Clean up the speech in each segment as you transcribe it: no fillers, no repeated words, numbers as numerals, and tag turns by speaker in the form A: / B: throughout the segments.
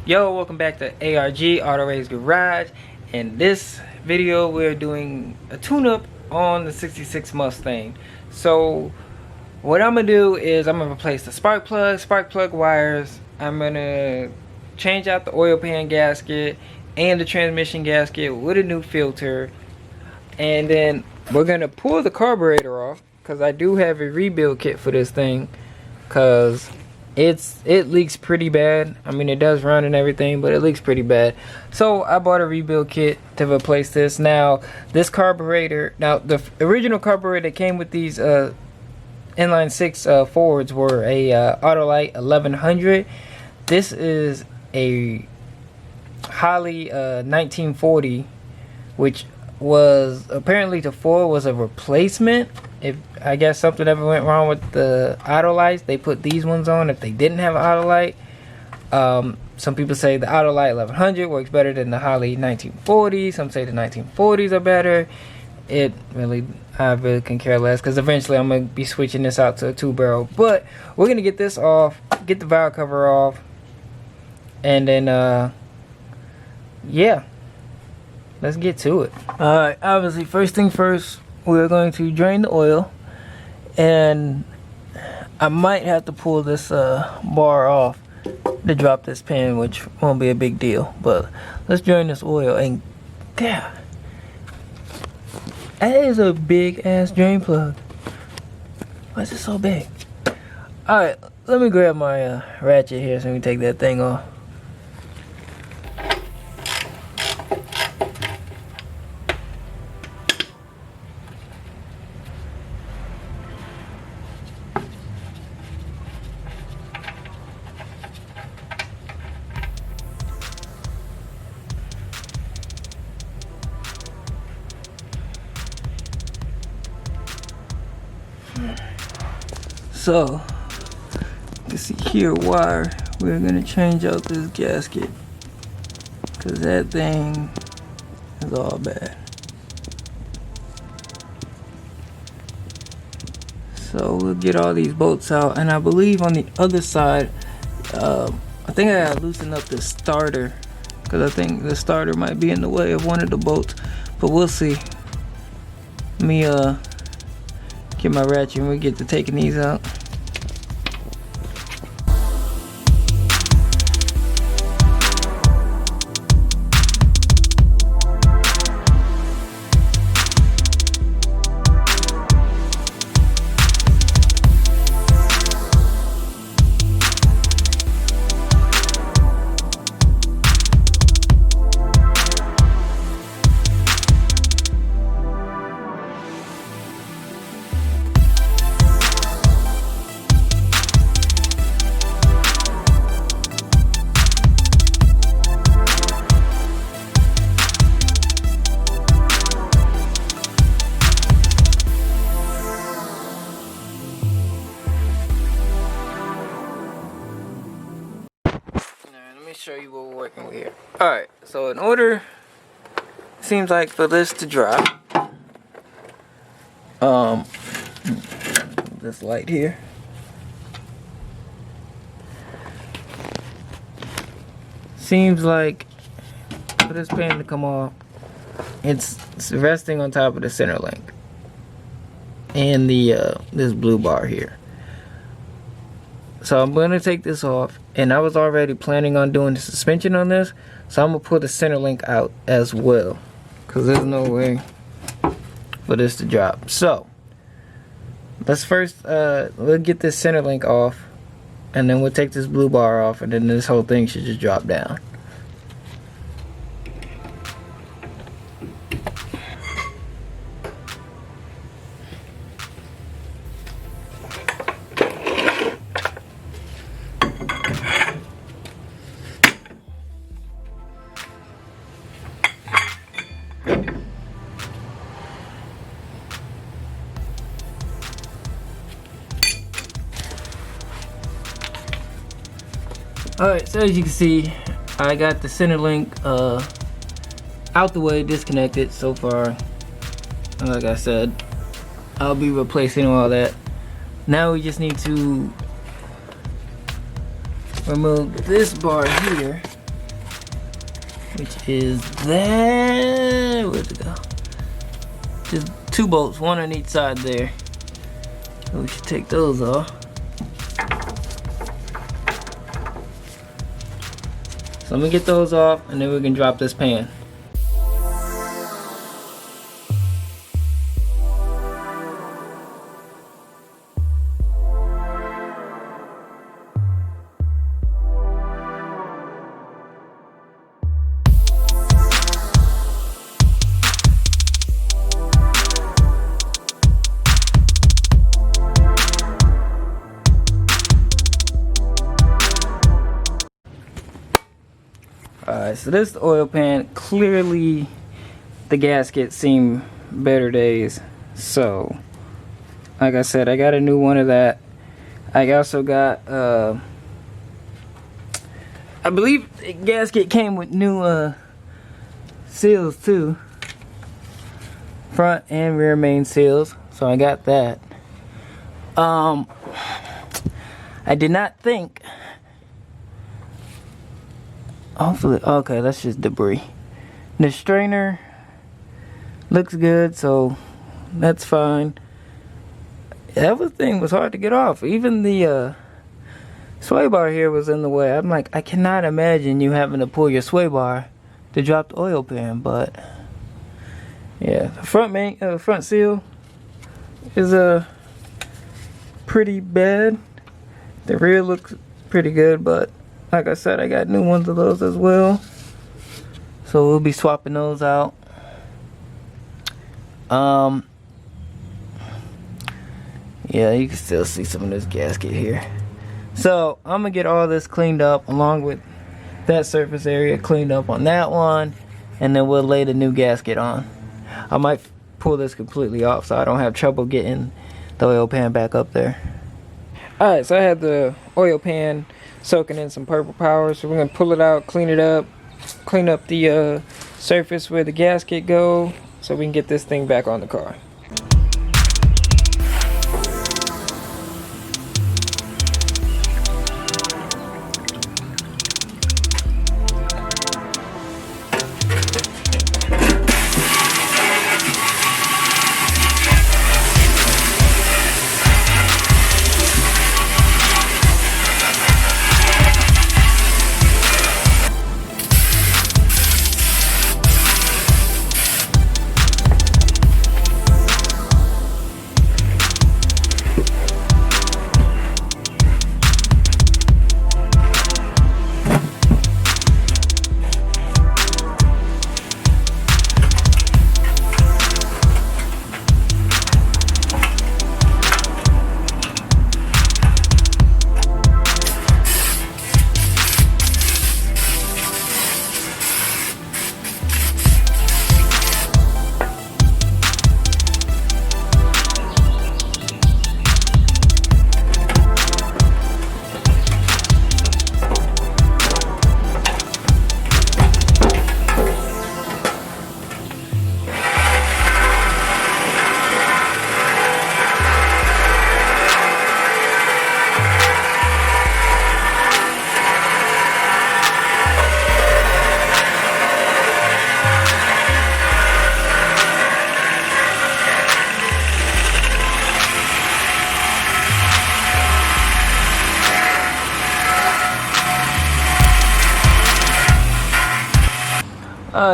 A: Yo, welcome back to ARG Auto Race Garage. In this video we're doing a tune-up on the 66 Mustang. So what I'm gonna do is I'm gonna replace the spark plug wires. I'm gonna change out the oil pan gasket and the transmission gasket with a new filter, and then we're gonna pull the carburetor off because I do have a rebuild kit for this thing, because it leaks pretty bad. I mean, it does run and everything, but it leaks pretty bad. So I bought a rebuild kit to replace this. Now this carburetor, now the original carburetor that came with these inline 6 Fords were a Autolite 1100. This is a Holley 1940, which was apparently to Ford was a replacement. If I guess something ever went wrong with the Autolites, they put these ones on if they didn't have an Autolite. Some people say the Autolite 1100 works better than the Holley 1940. Some say the 1940s are better. I really can care less, because eventually I'm gonna be switching this out to a 2-barrel. But we're gonna get this off, get the valve cover off, and then yeah, let's get to it. Alright, obviously first thing first, we're going to drain the oil, and I might have to pull this bar off to drop this pan, which won't be a big deal. But let's drain this oil. And damn, that is a big ass drain plug. Why is it so big? Alright, let me grab my ratchet here so we can take that thing off. So, you can see here why we're gonna change out this gasket, because that thing is all bad. So we'll get all these bolts out, and I believe on the other side, I think I gotta loosen up the starter, because I think the starter might be in the way of one of the bolts, but we'll see. Let me get my ratchet and we get to taking these out. Show you what we're working with here. Alright, so in order, seems like for this to drop, this light here, seems like for this pan to come off, it's resting on top of the center link and the this blue bar here. So I'm going to take this off, and I was already planning on doing the suspension on this, so I'm going to pull the center link out as well, because there's no way for this to drop. So let's first we'll get this center link off, and then we'll take this blue bar off, and then this whole thing should just drop down. Alright, so as you can see, I got the center link out the way, disconnected so far. Like I said, I'll be replacing all that. Now we just need to remove this bar here which is there. Where'd it go? Just 2 bolts, 1 on each side there. So we should take those off. So let me get those off and then we can drop this pan. Alright, so this is the oil pan. Clearly the gasket seen better days. So, like I said, I got a new one of that. I also got, I believe the gasket came with new seals too. Front and rear main seals. So I got that. I did not think... Hopefully, okay, that's just debris. The strainer looks good, so that's fine. Everything was hard to get off. Even the sway bar here was in the way. I'm like, I cannot imagine you having to pull your sway bar to drop the oil pan, but yeah, the front seal is pretty bad. The rear looks pretty good, but like I said, I got new ones of those as well. So we'll be swapping those out. Yeah, you can still see some of this gasket here. So I'm gonna get all this cleaned up along with that surface area cleaned up on that one, and then we'll lay the new gasket on. I might pull this completely off so I don't have trouble getting the oil pan back up there. Alright, so I had the oil pan soaking in some purple power, so we're gonna pull it out, clean it up, clean up the surface where the gasket go, so we can get this thing back on the car.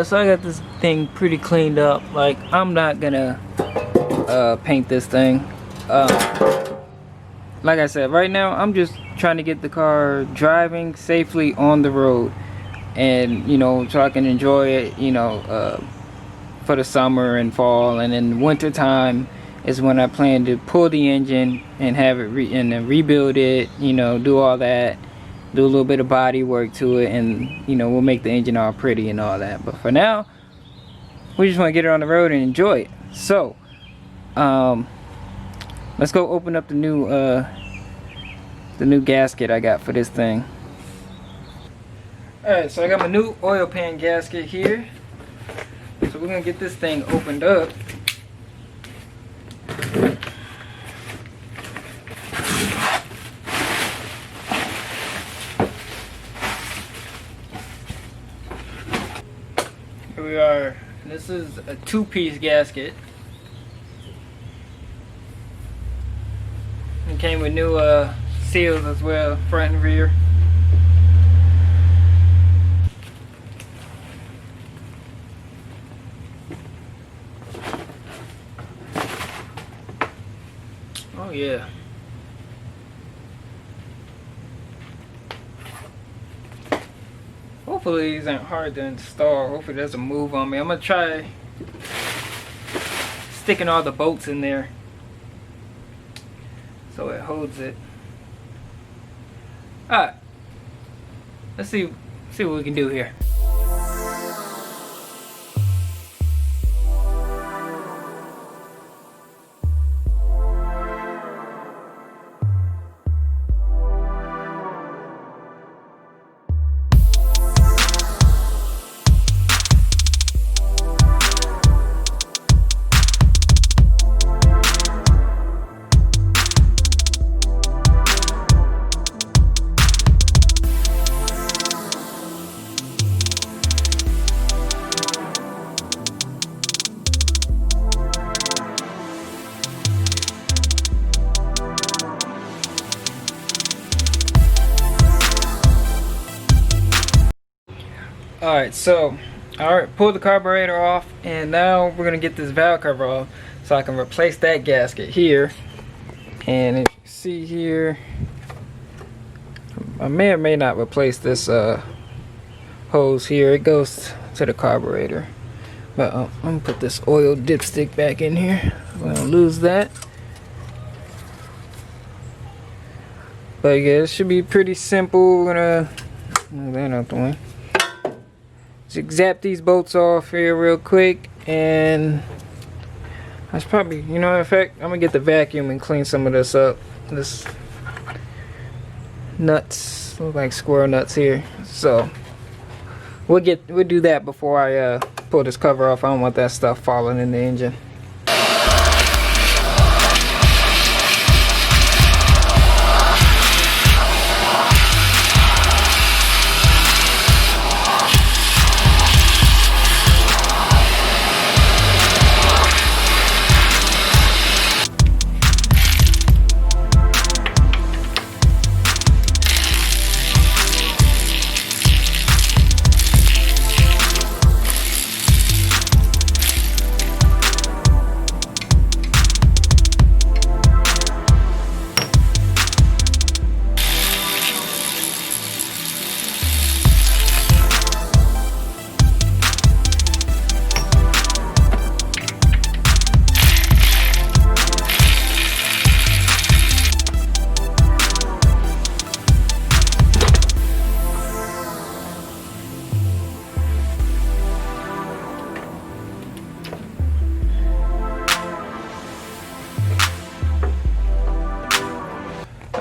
A: So I got this thing pretty cleaned up. Like, I'm not gonna paint this thing. Like I said, right now I'm just trying to get the car driving safely on the road, and you know, so I can enjoy it, you know, for the summer and fall. And in winter time is when I plan to pull the engine and have it and then rebuild it, you know, do all that, do a little bit of body work to it, and you know, we'll make the engine all pretty and all that. But for now, we just want to get it on the road and enjoy it. So let's go open up the new gasket I got for this thing. Alright, so I got my new oil pan gasket here. So we're gonna get this thing opened up. here we are. This is a 2-piece gasket. It came with new seals as well, front and rear. Oh yeah. Hopefully these aren't hard to install. Hopefully it doesn't move on me. I'm gonna try sticking all the bolts in there so it holds it. Alright. Let's see what we can do here. Alright, so pull the carburetor off, and now we're gonna get this valve cover off so I can replace that gasket here. And if you see here, I may or may not replace this hose here. It goes to the carburetor, but I'm gonna put this oil dipstick back in here. I'm gonna lose that, but yeah, it should be pretty simple. We're gonna move that out the way. Just zap these bolts off here real quick, and that's probably, you know, in fact, I'm gonna get the vacuum and clean some of this up. This nuts look like squirrel nuts here, so we'll do that before I pull this cover off. I don't want that stuff falling in the engine.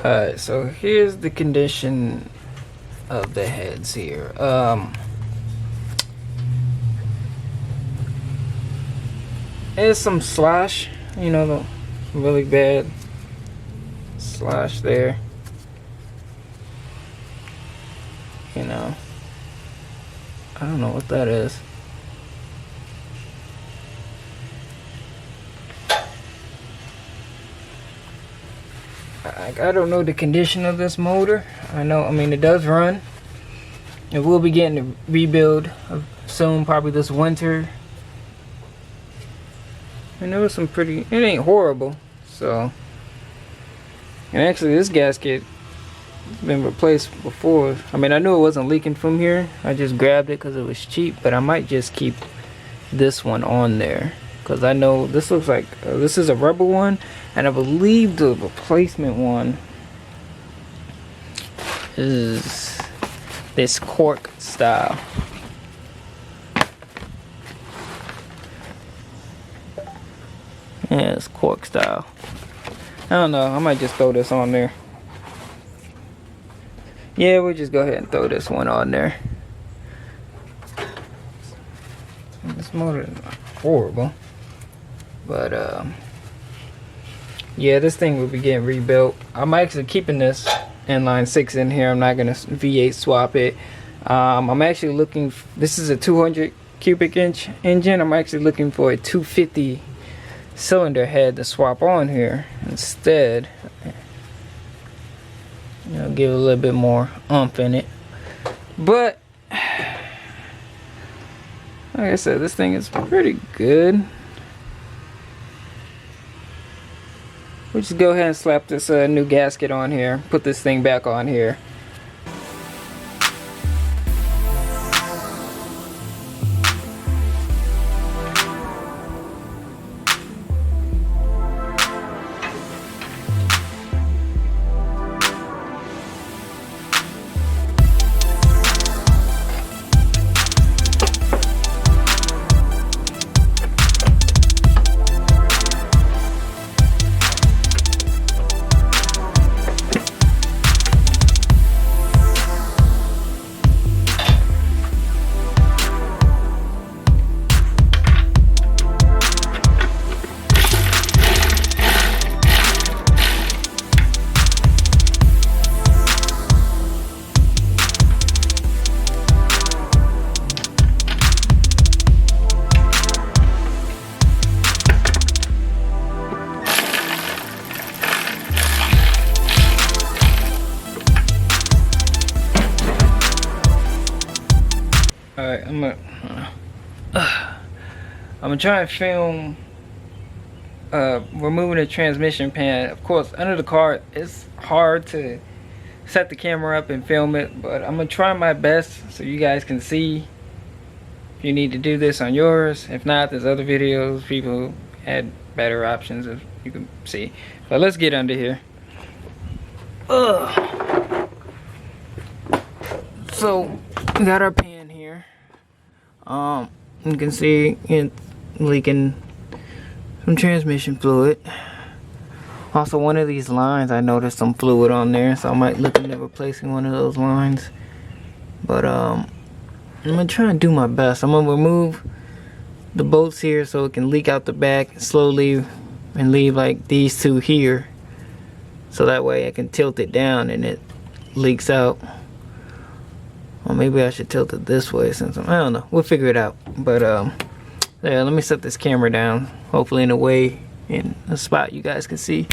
A: Alright, so here's the condition of the heads here. There's some slash, you know, the really bad slash there. You know, I don't know what that is. I don't know the condition of this motor. I mean, it does run. It will be getting a rebuild soon, probably this winter. And there was some pretty, it ain't horrible. So, and actually this gasket has been replaced before. I mean, I knew it wasn't leaking from here. I just grabbed it because it was cheap, but I might just keep this one on there. Because I know this looks like, this is a rubber one, and I believe the replacement one is this cork style. Yeah, it's cork style. I don't know, I might just throw this on there. Yeah, we'll just go ahead and throw this one on there. This motor is not horrible. But yeah, this thing will be getting rebuilt. I'm actually keeping this inline 6 in here. I'm not gonna V8 swap it. I'm actually looking, this is a 200 cubic inch engine. I'm actually looking for a 250 cylinder head to swap on here instead. You know, give it a little bit more oomph in it. But like I said, this thing is pretty good. We'll just go ahead and slap this new gasket on here, put this thing back on here. Alright, I'm gonna try and film removing the transmission pan. Of course, under the car, it's hard to set the camera up and film it, but I'm gonna try my best so you guys can see. If you need to do this on yours, if not, there's other videos, people had better options, if you can see. But let's get under here. So we got our pan here. You can see it's leaking some transmission fluid. Also, one of these lines, I noticed some fluid on there, so I might look into replacing one of those lines. But I'm gonna try and do my best. I'm gonna remove the bolts here so it can leak out the back slowly and leave like these two here, so that way I can tilt it down and it leaks out. Or maybe I should tilt it this way since I don't know. We'll figure it out. But yeah, let me set this camera down, hopefully in a way, in a spot you guys can see.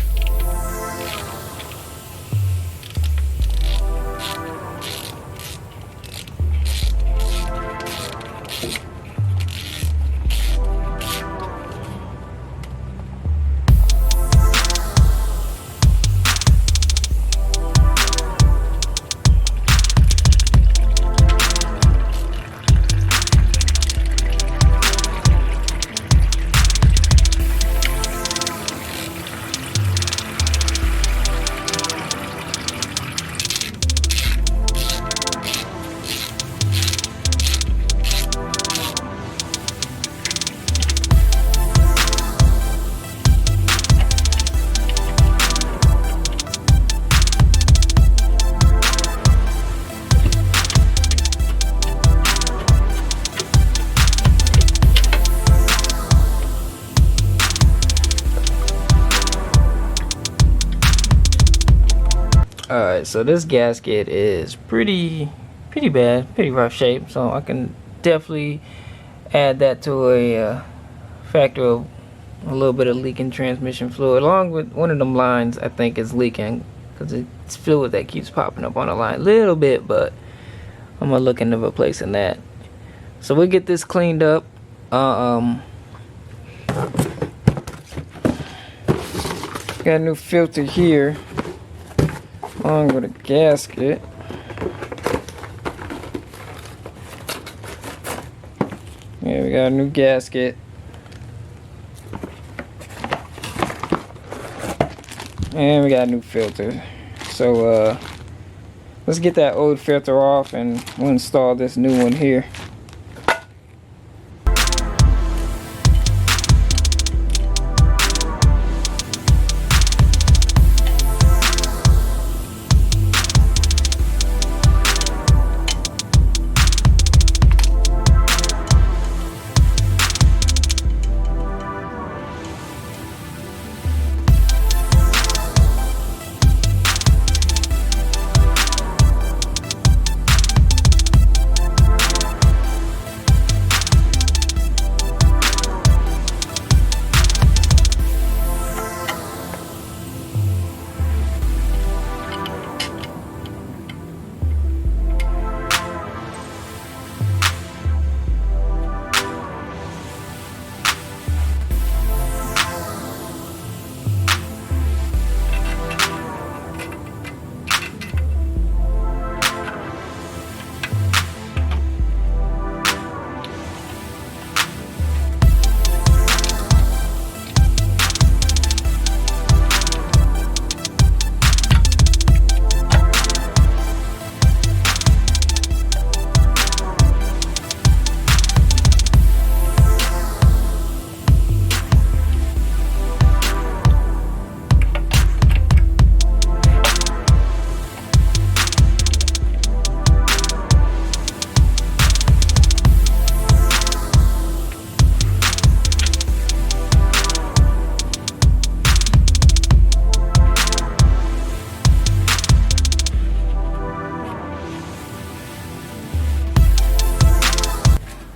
A: Alright, so this gasket is pretty bad, pretty rough shape, so I can definitely add that to a factor of a little bit of leaking transmission fluid, along with one of them lines I think is leaking, because it's fluid that keeps popping up on the line a little bit, but I'm gonna look into replacing that. So we'll get this cleaned up. Got a new filter here along with a gasket. Yeah, we got a new gasket. And we got a new filter. So let's get that old filter off and we'll install this new one here.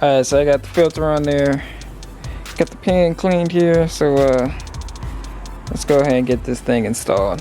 A: Alright, so I got the filter on there, got the pan cleaned here, so let's go ahead and get this thing installed.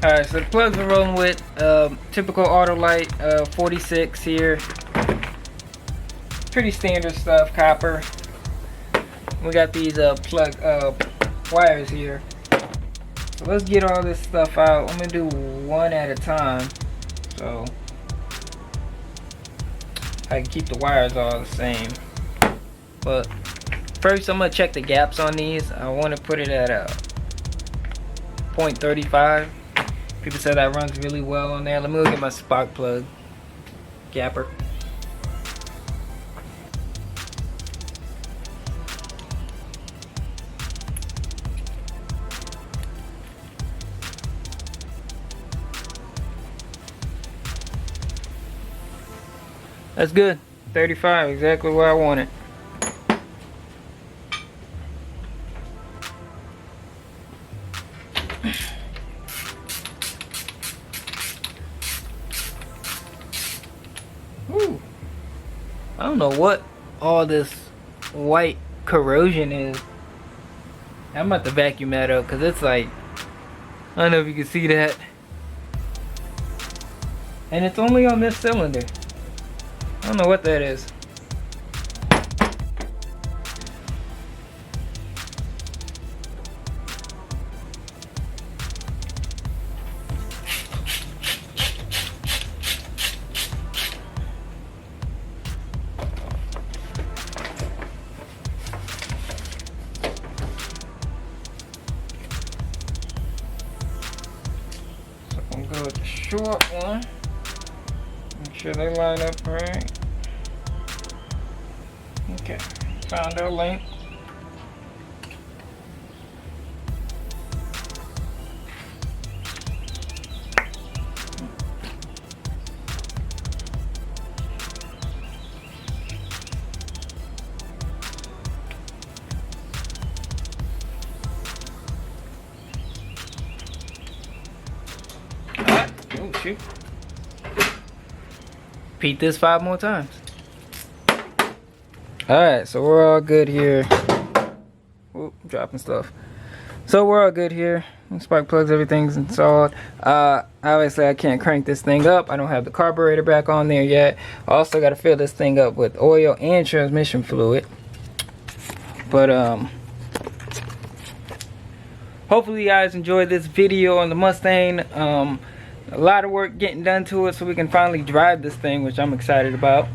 A: Alright, so the plugs we're rolling with, typical Autolite 46 here. Pretty standard stuff, copper. We got these plug wires here. So let's get all this stuff out. I'm gonna do one at a time, so I can keep the wires all the same. But first, I'm gonna check the gaps on these. I want to put it at a 0.35. People said that runs really well on there. Let me look at my spark plug gapper. That's good. 35, exactly where I want it. Whew. I don't know what all this white corrosion is. I'm about to vacuum that up because it's like, I don't know if you can see that. And it's only on this cylinder. I don't know what that is. So I'm gonna go with the short one. Make sure they line up right. Okay, found our length. Oh shoot. Repeat this 5 more times. Alright, so we're all good here. Oop, dropping stuff. So we're all good here. Spark plugs, everything's installed. Obviously I can't crank this thing up. I don't have the carburetor back on there yet. I also got to fill this thing up with oil and transmission fluid. But hopefully you guys enjoyed this video on the Mustang. A lot of work getting done to it so we can finally drive this thing, which I'm excited about.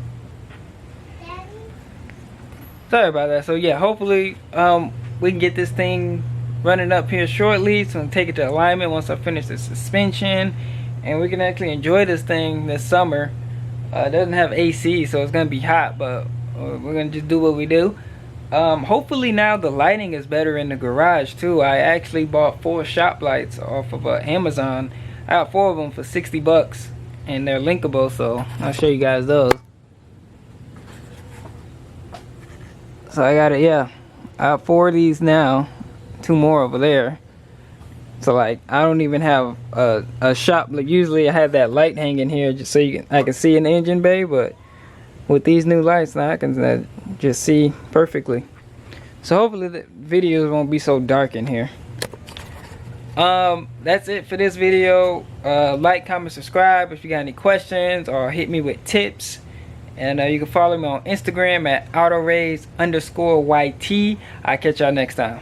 A: Sorry about that. So yeah, hopefully we can get this thing running up here shortly, so I'll take it to alignment once I finish the suspension, and we can actually enjoy this thing this summer. It doesn't have AC, so it's gonna be hot, but we're gonna just do what we do. Hopefully now the lighting is better in the garage too. I actually bought 4 shop lights off of Amazon. I got 4 of them for 60 bucks, and they're linkable, so I'll show you guys those. So I got it, yeah. I have 4 of these now, 2 more over there. So like, I don't even have a shop. Like usually I have that light hanging here just so I can see an engine bay, but with these new lights now I can just see perfectly. So hopefully the videos won't be so dark in here. That's it for this video. Like, comment, subscribe if you got any questions, or hit me with tips. And you can follow me on Instagram at autorays_YT. I'll catch y'all next time.